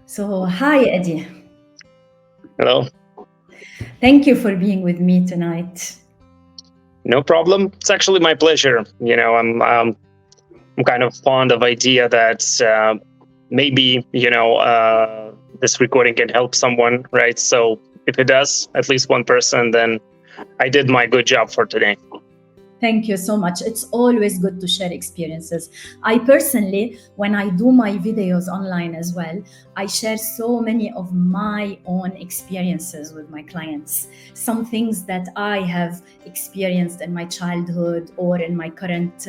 So, hi, Eddie. Hello. Thank you for being with me tonight. No problem. It's actually my pleasure. I'm kind of fond of idea that maybe this recording can help someone, right? So if it does, at least one person, then I did my good job for today. Thank you so much. It's always good to share experiences. I personally, when I do my videos online as well, I share so many of my own experiences with my clients. Some things that I have experienced in my childhood or in my current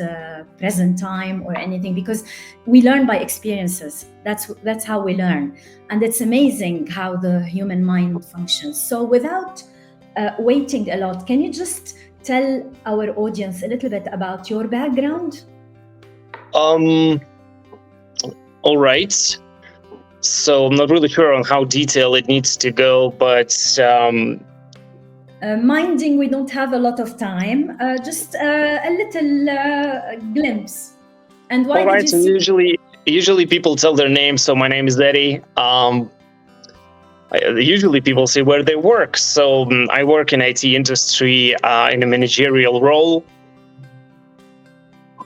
present time or anything, because we learn by experiences. That's how we learn. And it's amazing how the human mind functions. So without waiting a lot, can you just tell our audience a little bit about your background? All right. So I'm not really sure on how detailed it needs to go, but minding we don't have a lot of time, just a little glimpse. And why all did right. you So usually people tell their name. So my name is Eddy. Usually people say where they work. So I work in IT industry in a managerial role.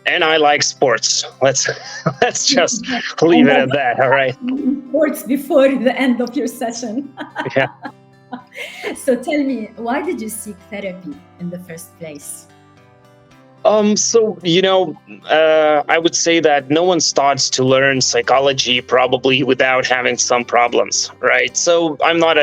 And I like sports. Let's just leave it at that. All right. Sports before the end of your session. Yeah. So tell me, why did you seek therapy in the first place? I would say that no one starts to learn psychology probably without having some problems, right? So I'm not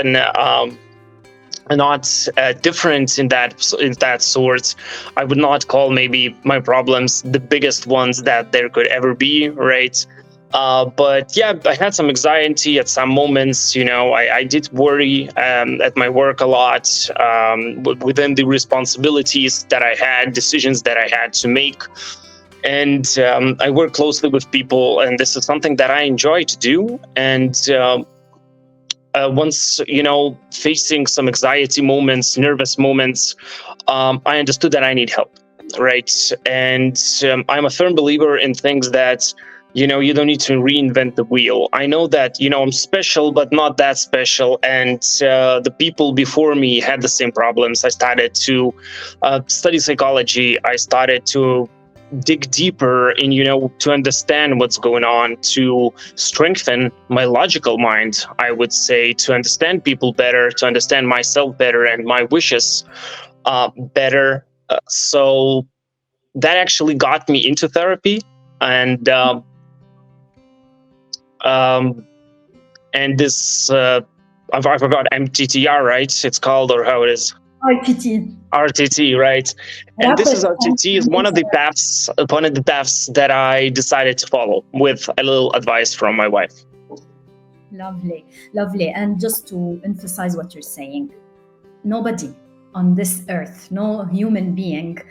different in that sort. I would not call maybe my problems the biggest ones that there could ever be, right? But yeah, I had some anxiety at some moments. I did worry at my work a lot within the responsibilities that I had, decisions that I had to make. And I work closely with people, and this is something that I enjoy to do. And once, facing some anxiety moments, nervous moments, I understood that I need help, right? And I'm a firm believer in things that, you don't need to reinvent the wheel. I know that, I'm special, but not that special. And the people before me had the same problems. I started to study psychology. I started to dig deeper in, to understand what's going on, to strengthen my logical mind, I would say, to understand people better, to understand myself better and my wishes better. So that actually got me into therapy. And this I forgot MTTR, right? It's called, or how it is? RTT, right? And this is RTT is one of the paths that I decided to follow with a little advice from my wife. Lovely. And just to emphasize what you're saying, nobody on this earth, no human being,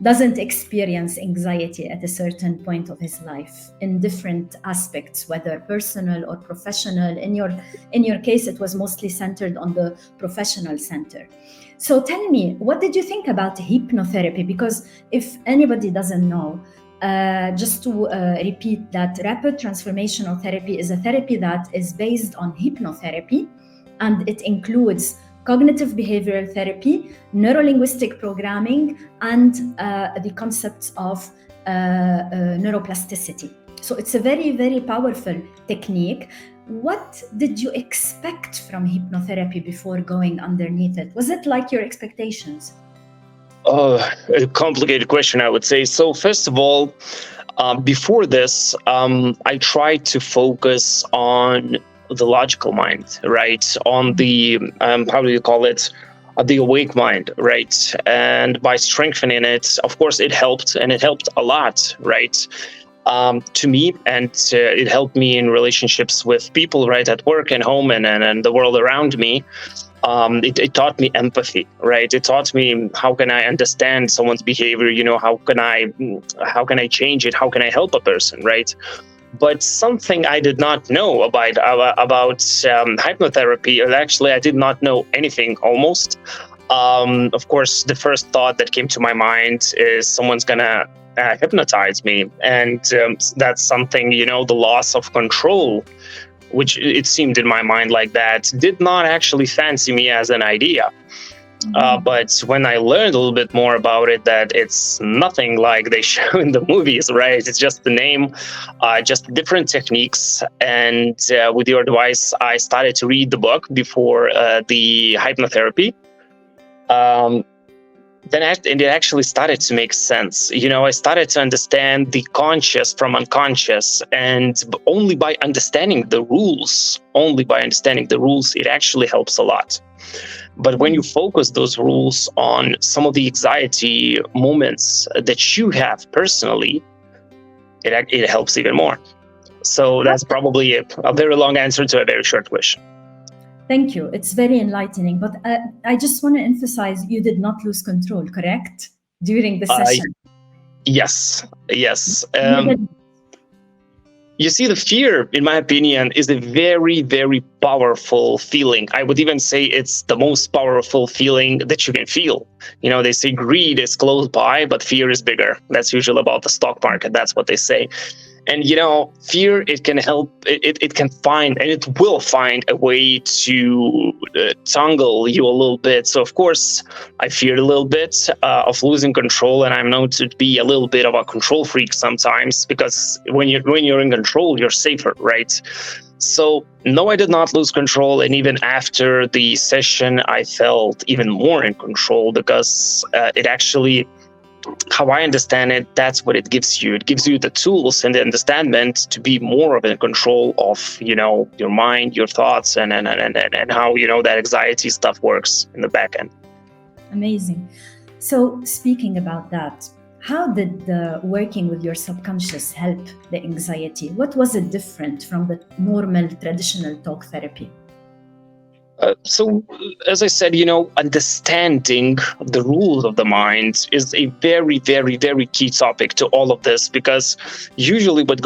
doesn't experience anxiety at a certain point of his life in different aspects, whether personal or professional. In your case, it was mostly centered on the professional center. So tell me, what did you think about hypnotherapy? Because if anybody doesn't know, just to repeat that, rapid transformational therapy is a therapy that is based on hypnotherapy, and it includes cognitive behavioral therapy, neurolinguistic programming, and the concepts of neuroplasticity. So it's a very, very powerful technique. What did you expect from hypnotherapy before going underneath it? Was it like your expectations? A complicated question, I would say. So first of all, before this, I tried to focus on the logical mind, right? On the, how do you call it? The awake mind, right? And by strengthening it, of course, it helped, and it helped a lot, right? To me, and it helped me in relationships with people, right, at work and home and the world around me. It taught me empathy, right? It taught me how can I understand someone's behavior, how can I change it? How can I help a person, right? But something I did not know about hypnotherapy, or actually I did not know anything almost. Of course, the first thought that came to my mind is someone's gonna hypnotize me, and that's something, the loss of control which it seemed in my mind like that, did not actually fancy me as an idea. But when I learned a little bit more about it, that it's nothing like they show in the movies, right? It's just the name, just different techniques. And with your advice, I started to read the book before the hypnotherapy. And it actually started to make sense. I started to understand the conscious from unconscious, and only by understanding the rules, it actually helps a lot. But when you focus those rules on some of the anxiety moments that you have personally, it helps even more. So that's probably a very long answer to a very short question. Thank you. It's very enlightening. But I just want to emphasize, you did not lose control, correct? During the session? Yes. You see, the fear, in my opinion, is a very, very powerful feeling. I would even say it's the most powerful feeling that you can feel. They say greed is close by, but fear is bigger. That's usually about the stock market. That's what they say. And, fear, it can help, it can find, and it will find a way to tangle you a little bit. So, of course, I feared a little bit of losing control, and I'm known to be a little bit of a control freak sometimes, because when you're in control, you're safer, right? So, no, I did not lose control. And even after the session, I felt even more in control, because it actually, how I understand it, that's what it gives you. It gives you the tools and the understanding to be more of in control of, your mind, your thoughts, and how, that anxiety stuff works in the back end. Amazing. So speaking about that, how did the working with your subconscious help the anxiety? What was it different from the normal traditional talk therapy? So, as I said, understanding the rules of the mind is a very, very, very key topic to all of this, because usually what's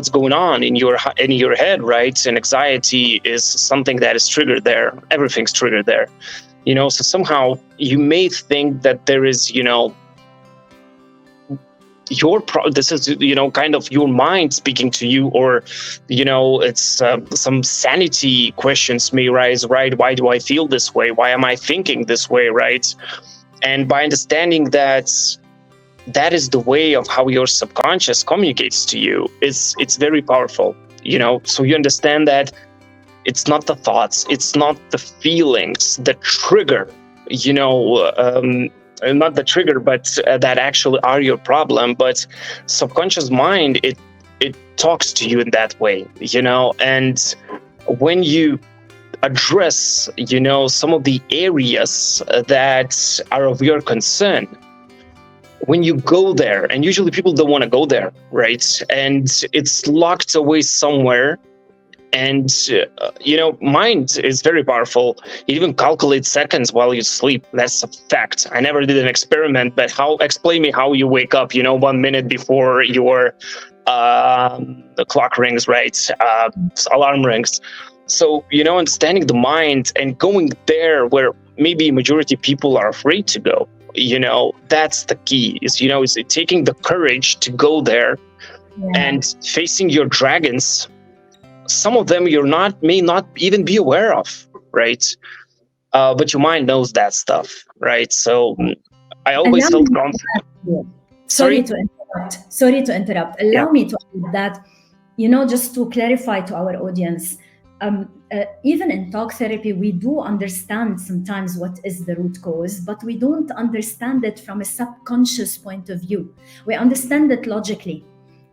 going on in your head, right? And anxiety is something that is triggered there. Everything's triggered there. So somehow you may think that there is, this is kind of your mind speaking to you, or it's some sanity questions may rise, right? Why do I feel this way? Why am I thinking this way, right? And by understanding that is the way of how your subconscious communicates to you, it's very powerful. So you understand that it's not the thoughts, it's not the feelings that trigger, not the trigger, but that actually are your problem. But subconscious mind, it talks to you in that way, and when you address, some of the areas that are of your concern, when you go there, and usually people don't want to go there, right? And it's locked away somewhere. And, mind is very powerful. It even calculates seconds while you sleep. That's a fact. I never did an experiment, but explain me how you wake up, 1 minute before your the clock rings, right? Alarm rings. So, understanding the mind and going there where maybe majority of people are afraid to go, that's the key, is taking the courage to go there and facing your dragons. Some of them may not even be aware of, right? But your mind knows that stuff, right? So I always felt confident. Sorry to interrupt. Allow me to add that, just to clarify to our audience, even in talk therapy, we do understand sometimes what is the root cause, but we don't understand it from a subconscious point of view. We understand it logically.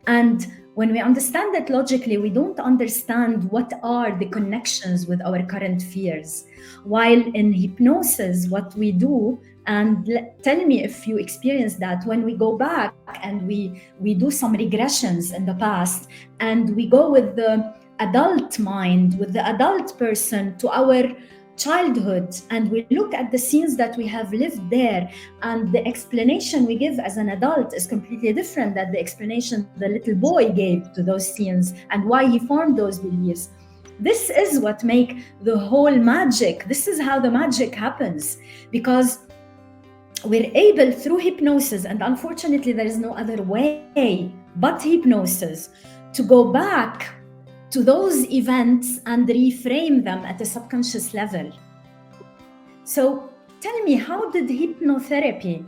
And when we understand that logically, we don't understand what are the connections with our current fears. While in hypnosis, what we do, and tell me if you experience that, when we go back and we do some regressions in the past, and we go with the adult mind, with the adult person to our childhood, and we look at the scenes that we have lived there, and the explanation we give as an adult is completely different than the explanation the little boy gave to those scenes and why he formed those beliefs. This is what makes the whole magic. This is how the magic happens, because we're able through hypnosis, and unfortunately there is no other way but hypnosis, to go back to those events and reframe them at a subconscious level. So tell me, how did hypnotherapy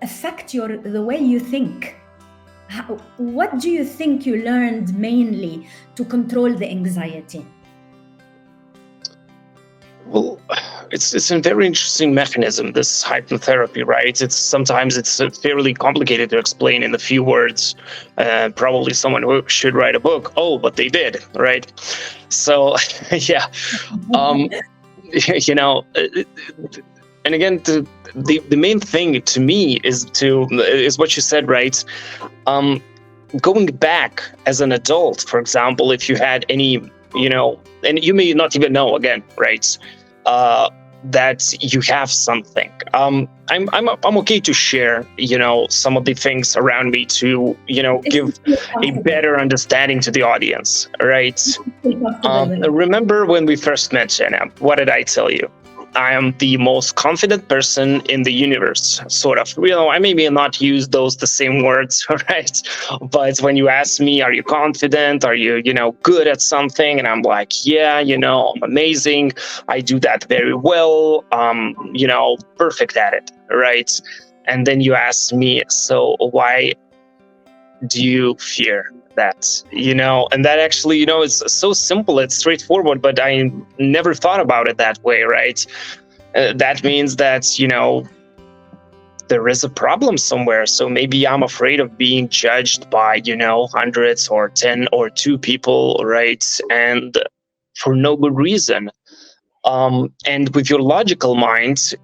affect the way you think? What do you think you learned mainly to control the anxiety? Well, it's a very interesting mechanism, this hypnotherapy, right? Sometimes it's fairly complicated to explain in a few words. Probably someone who should write a book. Oh, but they did, right? So, yeah, you know, and again, the main thing to me is what you said, right? Going back as an adult, for example, if you had any, and you may not even know again, right? That you have something. I'm okay to share, some of the things around me to, give a better understanding to the audience, right? Remember when we first met, Jenna, what did I tell you? I am the most confident person in the universe, sort of. I maybe not use the same words, right? But when you ask me, are you confident? Are you, good at something? And I'm like, yeah, I'm amazing. I do that very well. Perfect at it, right? And then you ask me, so why do you fear that? And that actually, it's so simple, it's straightforward, but I never thought about it that way, right? That means that, there is a problem somewhere. So maybe I'm afraid of being judged by, hundreds or 10 or 2 people, right? And for no good reason. And with your logical mind,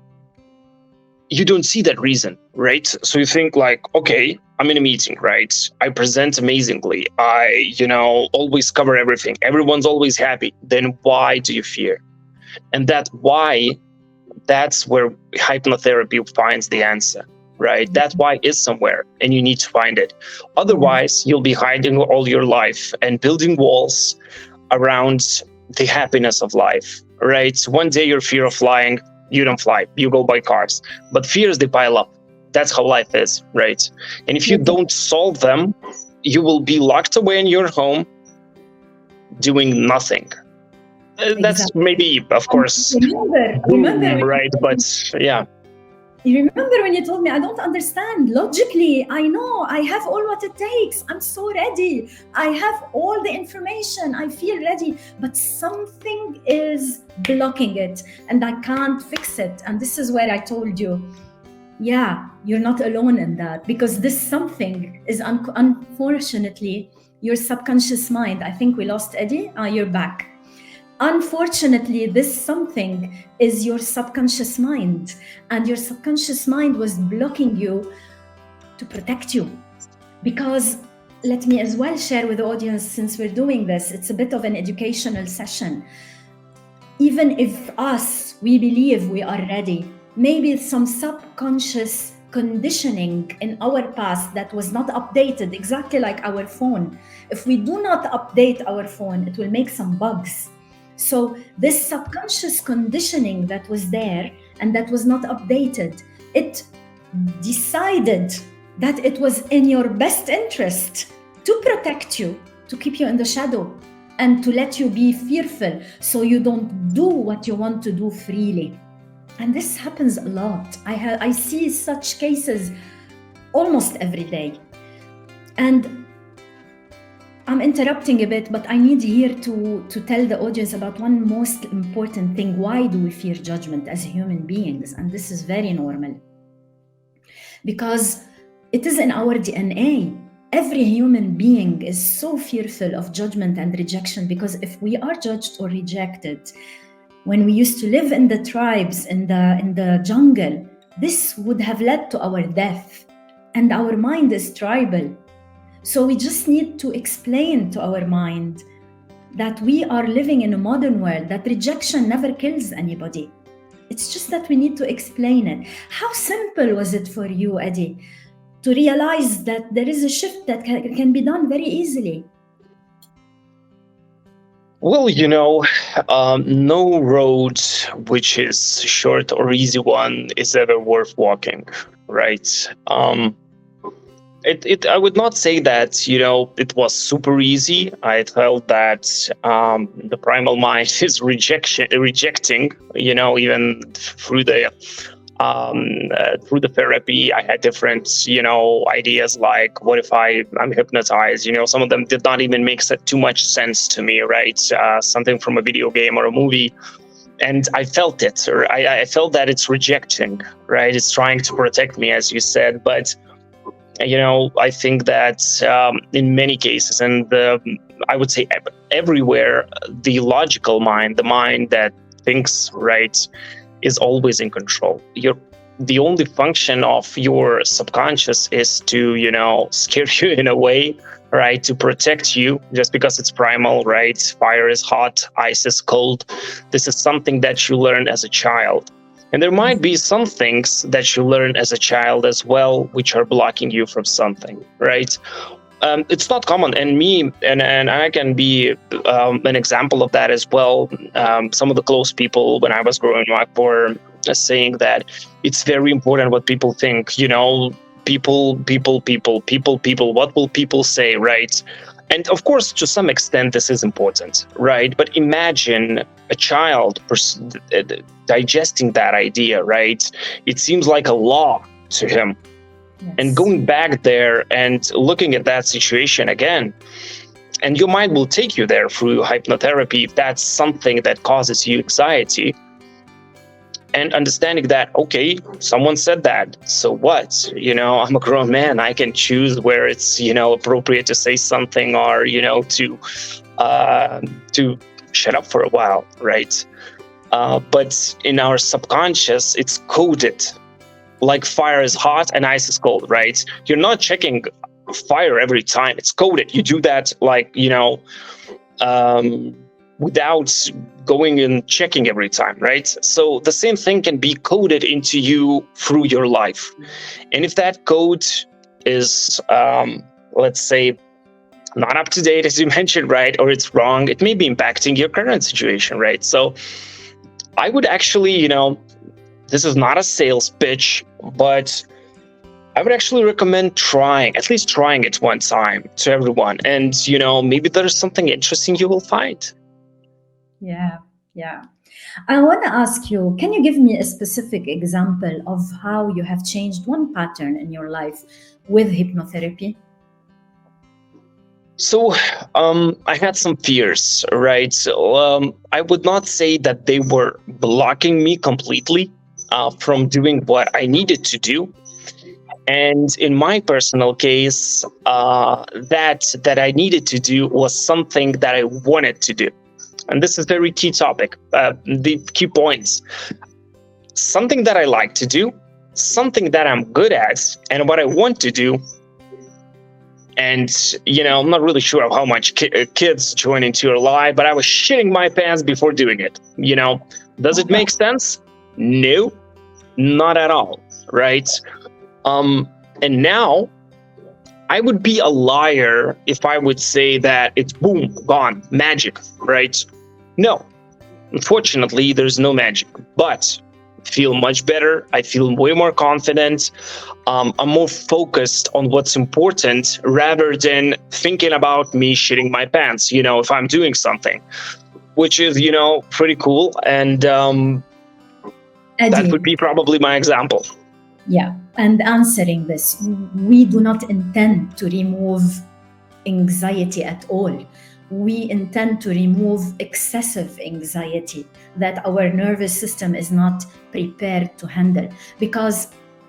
you don't see that reason, right? So you think like, okay, I'm in a meeting, right? I present amazingly. I, always cover everything. Everyone's always happy. Then why do you fear? And that why, that's where hypnotherapy finds the answer, right? That why is somewhere and you need to find it. Otherwise, you'll be hiding all your life and building walls around the happiness of life, right? One day your fear of flying, you don't fly, you go by cars. But fears, they pile up. That's how life is, right? And if you don't solve them, you will be locked away in your home doing nothing. That's maybe, of course, remember, right? But yeah. You remember when you told me, I don't understand. Logically, I know I have all what it takes. I'm so ready. I have all the information. I feel ready. But something is blocking it and I can't fix it. And this is where I told you, yeah, you're not alone in that, because this something is unfortunately your subconscious mind. I think we lost Eddy. You're back. Unfortunately, this something is your subconscious mind, and your subconscious mind was blocking you to protect you. Because let me as well share with the audience, since we're doing this, it's a bit of an educational session. Even if we believe we are ready, maybe some subconscious conditioning in our past that was not updated, exactly like our phone. If we do not update our phone, it will make some bugs. So this subconscious conditioning that was there and that was not updated, it decided that it was in your best interest to protect you, to keep you in the shadow, and to let you be fearful so you don't do what you want to do freely. And this happens a lot. I see such cases almost every day. And I'm interrupting a bit, but I need here to tell the audience about one most important thing. Why do we fear judgment as human beings? And this is very normal. Because it is in our DNA. Every human being is so fearful of judgment and rejection, because if we are judged or rejected, when we used to live in the tribes, in the jungle, this would have led to our death. And our mind is tribal. So we just need to explain to our mind that we are living in a modern world, that rejection never kills anybody. It's just that we need to explain it. How simple was it for you, Eddy, to realize that there is a shift that can be done very easily? Well, no road which is short or easy one is ever worth walking, right? I would not say that, it was super easy. I felt that the primal mind is rejecting, even through the therapy. I had different, ideas like, what if I'm hypnotized? Some of them did not even make too much sense to me, right? Something from a video game or a movie. And I felt it, or I felt that it's rejecting, right? It's trying to protect me, as you said. But, I think that in many cases, and I would say everywhere, the logical mind, the mind that thinks, right, is always in control. The only function of your subconscious is to, scare you in a way, right, to protect you, just because it's primal, right? Fire is hot, ice is cold. This is something that you learn as a child. And there might be some things that you learn as a child as well, which are blocking you from something, right? It's not common, and I can be an example of that as well. Some of the close people when I was growing up were saying that it's very important what people think. People. What will people say, right? And of course, to some extent, this is important, right? But imagine a child digesting that idea, right? It seems like a law to him. Yes. And going back there and looking at that situation again, and your mind will take you there through hypnotherapy if that's something that causes you anxiety. And understanding that, okay, someone said that, so what? I'm a grown man. I can choose where it's, appropriate to say something, or, to shut up for a while, right? But in our subconscious, it's coded. Like fire is hot and ice is cold, right? You're not checking fire every time. It's coded. You do that without going and checking every time, right? So the same thing can be coded into you through your life. And if that code is, let's say, not up to date, as you mentioned, right, or it's wrong, it may be impacting your current situation, right? So I would actually, this is not a sales pitch, but I would actually recommend at least trying it one time to everyone. And, maybe there's something interesting you will find. Yeah. I want to ask you, can you give me a specific example of how you have changed one pattern in your life with hypnotherapy? So I had some fears, right? So I would not say that they were blocking me completely from doing what I needed to do. And in my personal case, that I needed to do was something that I wanted to do. And this is a very key topic, the key points. Something that I like to do, something that I'm good at, and what I want to do. And, I'm not really sure how much kids join into your life, but I was shitting my pants before doing it. Does it make sense? No, not at all, right? And now I would be a liar if I would say that it's boom, gone, magic, right? No, unfortunately, there's no magic, but I feel much better. I feel way more confident. I'm more focused on what's important rather than thinking about me shitting my pants, if I'm doing something, which is, pretty cool. And Eddy, that would be probably my example. Yeah, and answering this, we do not intend to remove anxiety at all. We intend to remove excessive anxiety that our nervous system is not prepared to handle. Because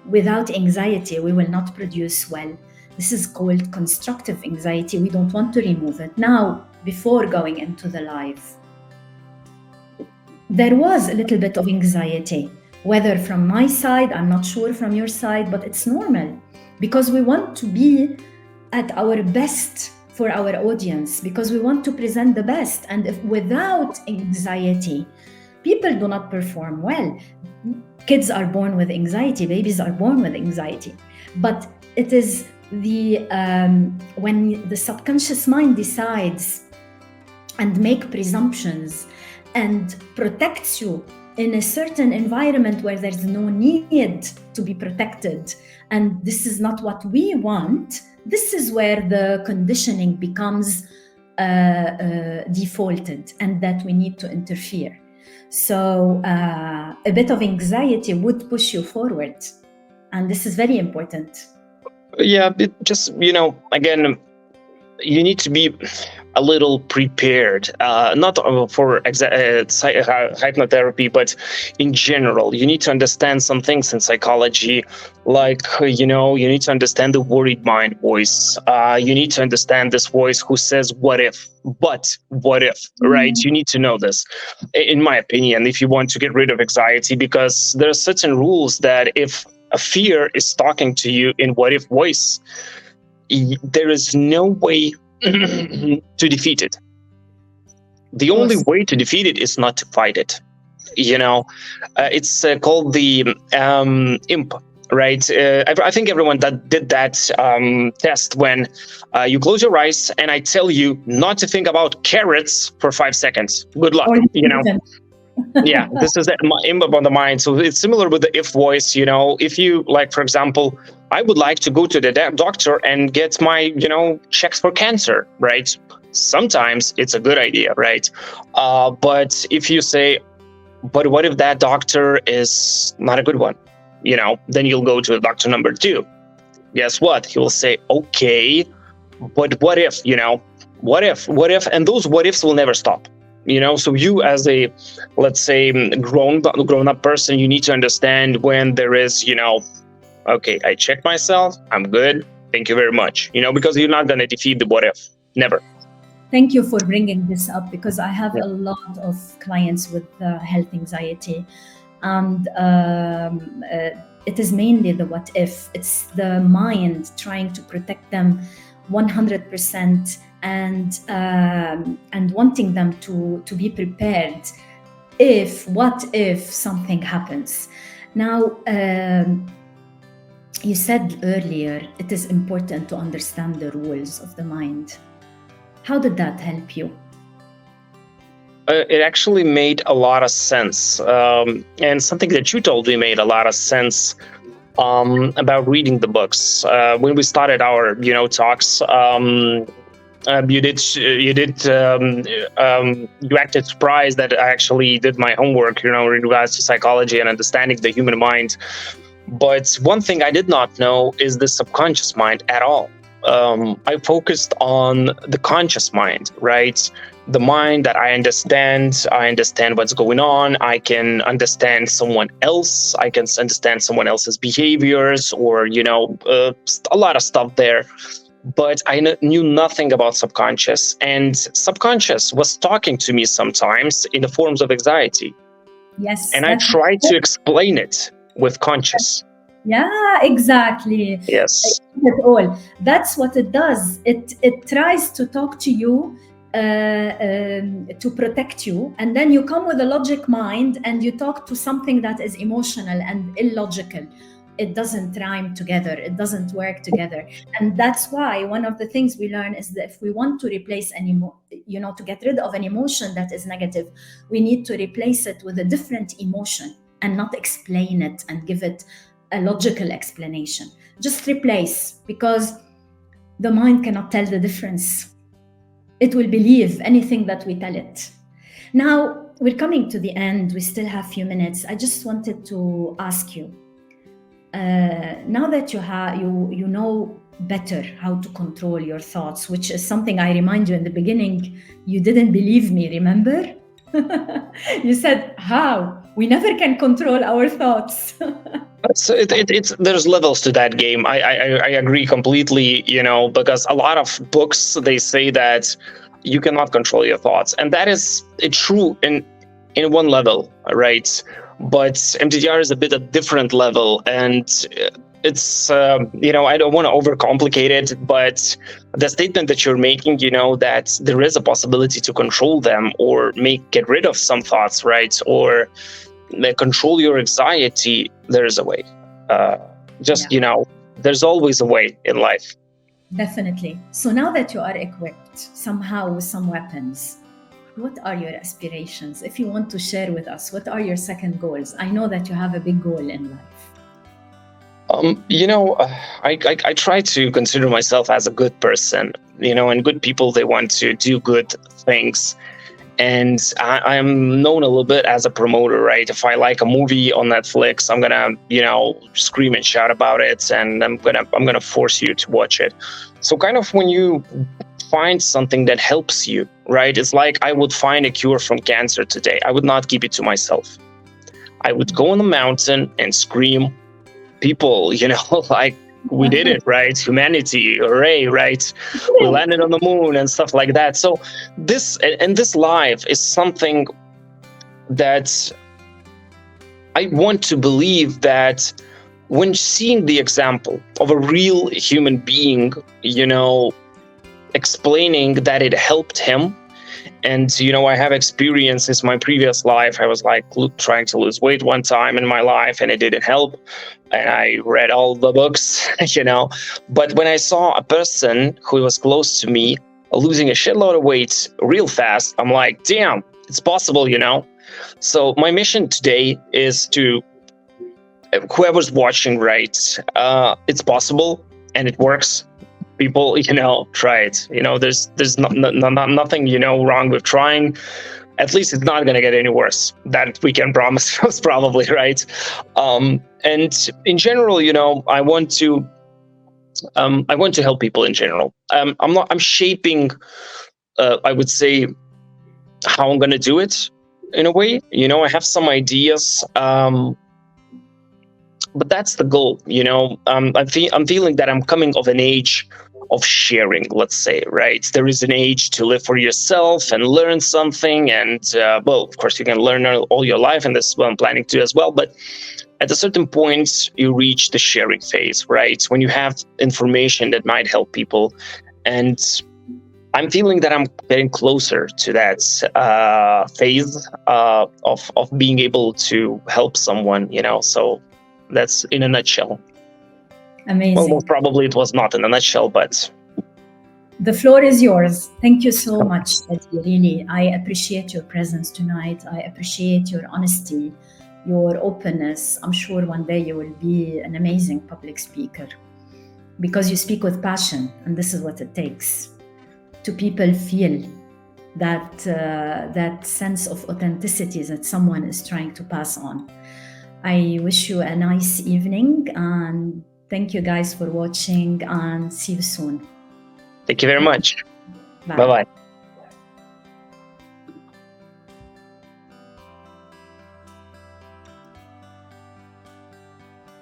without anxiety, we will not produce well. This is called constructive anxiety. We don't want to remove it. Now, before going into the live, there was a little bit of anxiety. Whether from my side, I'm not sure from your side, but it's normal because we want to be at our best for our audience, because we want to present the best. And if without anxiety, people do not perform well. Kids are born with anxiety, babies are born with anxiety. But it is when the subconscious mind decides and make presumptions and protects you in a certain environment where there's no need to be protected, and this is not what we want, This is where the conditioning becomes defaulted, and that we need to interfere. So a bit of anxiety would push you forward, and this is very important. Yeah, it just, again, you need to be a little prepared, not for hypnotherapy, but in general. You need to understand some things in psychology, like, you need to understand the worried mind voice. You need to understand this voice who says, what if, but what if, right? You need to know this, in my opinion, if you want to get rid of anxiety, because there are certain rules that if a fear is talking to you in what if voice, there is no way to defeat it. The only way to defeat it is not to fight it. It's called the imp, right? I think everyone that did that test when you close your eyes and I tell you not to think about carrots for 5 seconds. Good luck, Yeah, this is my imp on the mind. So it's similar with the if voice. If you, like, for example, I would like to go to the doctor and get my, checks for cancer, right? Sometimes it's a good idea, right? But if you say, but what if that doctor is not a good one? Then you'll go to doctor number 2. Guess what? He will say, okay, but what if, what if, and those what ifs will never stop. So you, as a, let's say, grown up person, you need to understand when there is, okay, I checked myself, I'm good, thank you very much, because you're not going to defeat the what if, never. Thank you for bringing this up, because I have a lot of clients with health anxiety, and it is mainly the what if. It's the mind trying to protect them 100%, and wanting them to be prepared what if something happens. Now, you said earlier it is important to understand the rules of the mind. How did that help you? It actually made a lot of sense, and something that you told me made a lot of sense about reading the books. When we started our talks, you acted surprised that I actually did my homework, in regards to psychology and understanding the human mind. But one thing I did not know is the subconscious mind at all. I focused on the conscious mind, right? The mind that I understand what's going on. I can understand someone else. I can understand someone else's behaviors, or, a lot of stuff there. But I knew nothing about subconscious, and subconscious was talking to me sometimes in the forms of anxiety. Yes. And I tried to explain it with conscious. Yeah, exactly. Yes. At all. That's what it does. It tries to talk to you, to protect you, and then you come with a logic mind and you talk to something that is emotional and illogical. It doesn't rhyme together. It doesn't work together. And that's why one of the things we learn is that if we want to replace to get rid of an emotion that is negative, we need to replace it with a different emotion and not explain it and give it a logical explanation. Just replace, because the mind cannot tell the difference. It will believe anything that we tell it. Now, we're coming to the end. We still have a few minutes. I just wanted to ask you, now that you know better how to control your thoughts, which is something I remind you in the beginning, you didn't believe me, remember? You said, how? We never can control our thoughts. So there's levels to that game. I agree completely, because a lot of books, they say that you cannot control your thoughts, and that is true in one level, right? But MTTR is a bit a different level, and it's I don't want to overcomplicate it, but the statement that you're making, that there is a possibility to control them or get rid of some thoughts, right? Or control your anxiety, there is a way. There's always a way in life. Definitely. So now that you are equipped somehow with some weapons, what are your aspirations? If you want to share with us, what are your second goals? I know that you have a big goal in life. I try to consider myself as a good person, and good people, they want to do good things. And I am known a little bit as a promoter, right? If I like a movie on Netflix, I'm gonna, scream and shout about it, and I'm gonna force you to watch it. So kind of when you find something that helps you, right? It's like I would find a cure from cancer today. I would not keep it to myself. I would go on the mountain and scream, people, like, we did it, right? Humanity, hooray, right? We landed on the moon and stuff like that. So this life is something that I want to believe that when seeing the example of a real human being, explaining that it helped him. And, I have experiences in my previous life. I was like trying to lose weight one time in my life and it didn't help. And I read all the books, But when I saw a person who was close to me losing a shitload of weight real fast, I'm like, damn, it's possible, So my mission today is to whoever's watching, right? It's possible and it works. People, try it. There's nothing, wrong with trying. At least it's not going to get any worse. That we can promise, most probably, right? And in general, I want to help people in general. I'm shaping, I would say, how I'm going to do it in a way. I have some ideas. But that's the goal, I'm feeling that I'm coming of an age of sharing, let's say, right? There is an age to live for yourself and learn something. And, of course, you can learn all your life, and this is what I'm planning to as well. But at a certain point, you reach the sharing phase, right? When you have information that might help people. And I'm feeling that I'm getting closer to that phase of being able to help someone, So that's in a nutshell. Amazing. Well, most probably it was not in a nutshell, but the floor is yours. Thank you so much, Eddy. Really, I appreciate your presence tonight. I appreciate your honesty, your openness. I'm sure one day you will be an amazing public speaker because you speak with passion, and this is what it takes. To people feel that sense of authenticity that someone is trying to pass on. I wish you a nice evening, and thank you guys for watching, and see you soon. Thank you very much. Bye. Bye-bye.